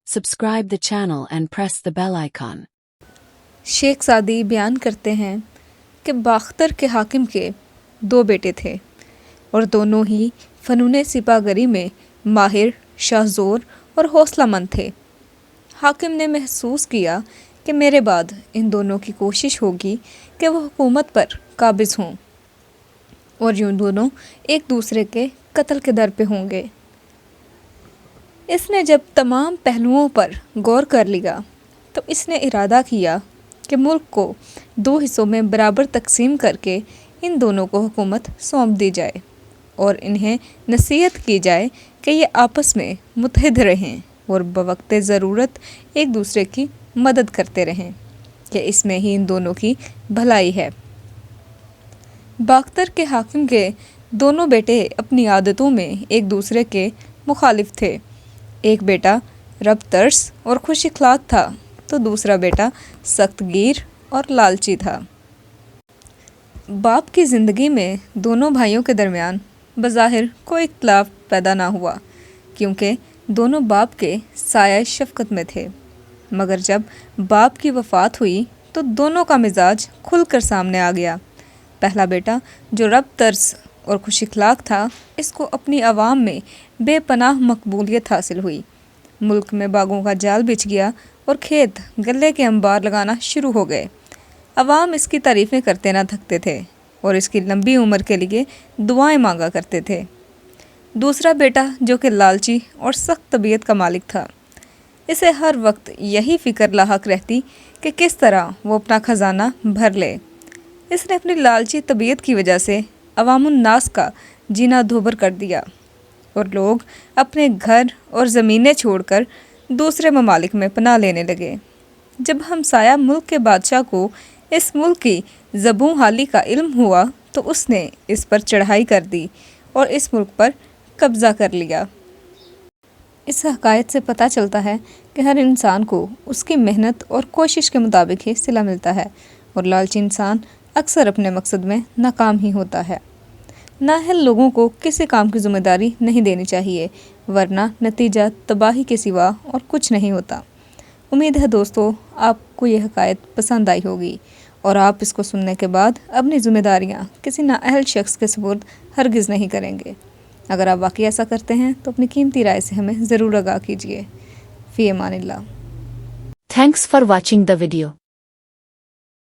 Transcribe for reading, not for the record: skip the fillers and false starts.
Subscribe the channel and press the bell icon. Sheikh सादी बयान करते हैं कि बाख्तर के हाकिम के 2 बेटे थे और दोनों ही फ़नून सिपागरी में माहिर, शाहज़ोर और हौसलामंद थे। हाकिम ने महसूस किया कि मेरे बाद इन दोनों की कोशिश होगी कि वह हुकूमत पर काबिज़ हों और यूँ दोनों एक दूसरे के कत्ल के दर पे होंगे। इसने जब तमाम पहलुओं पर गौर कर लिया तो इसने इरादा किया कि मुल्क को 2 हिस्सों में बराबर तकसीम करके इन दोनों को हुकूमत सौंप दी जाए और इन्हें नसीहत की जाए कि ये आपस में मुत्तहिद रहें और बवक्ते ज़रूरत एक दूसरे की मदद करते रहें कि इसमें ही इन दोनों की भलाई है। बाख्तर के हाकिम के दोनों बेटे अपनी आदतों में एक दूसरे के मुखालिफ थे। एक बेटा रब तरस और खुश इखलाक था तो दूसरा बेटा सख्त गिर और लालची था। बाप की ज़िंदगी में दोनों भाइयों के दरमियान बज़ाहिर कोई इख्तिलाफ पैदा ना हुआ क्योंकि दोनों बाप के साया शफ़क़त में थे, मगर जब बाप की वफ़ात हुई तो दोनों का मिजाज खुलकर सामने आ गया। पहला बेटा जो रब तरस और खुश इखलाक था, इसको अपनी आवाम में बेपनाह मकबूलियत हासिल हुई। मुल्क में बागों का जाल बिछ गया और खेत गले के अंबार लगाना शुरू हो गए। अवाम इसकी तारीफ़ें करते ना थकते थे और इसकी लंबी उम्र के लिए दुआएं मांगा करते थे। दूसरा बेटा जो कि लालची और सख्त तबीयत का मालिक था, इसे हर वक्त यही फ़िक्र लाहक रहती कि किस तरह वो अपना ख़जाना भर ले। इसने अपनी लालची तबीयत की वजह से अवामुन नास का जीना दोभर कर दिया और लोग अपने घर और ज़मीनें छोड़कर दूसरे ममालिक में पनाह लेने लगे। जब हमसाया मुल्क के बादशाह को इस मुल्क की ज़बूं हाली का इल्म हुआ तो उसने इस पर चढ़ाई कर दी और इस मुल्क पर कब्ज़ा कर लिया। इस हकायत से पता चलता है कि हर इंसान को उसकी मेहनत और कोशिश के मुताबिक ही सिला मिलता है और लालची इंसान अक्सर अपने मकसद में नाकाम ही होता है। नाअहल लोगों को किसी काम की ज़िम्मेदारी नहीं देनी चाहिए, वरना नतीजा तबाही के सिवा और कुछ नहीं होता। उम्मीद है दोस्तों आपको ये हकायत पसंद आई होगी और आप इसको सुनने के बाद अपनी ज़िम्मेदारियाँ किसी नाअहल शख्स के सुपुर्द हरगिज़ नहीं करेंगे। अगर आप वाकई ऐसा करते हैं तो अपनी कीमती राय से हमें ज़रूर आगाह कीजिए। फ़ी अमानिल्लाह। Thanks for watching the video.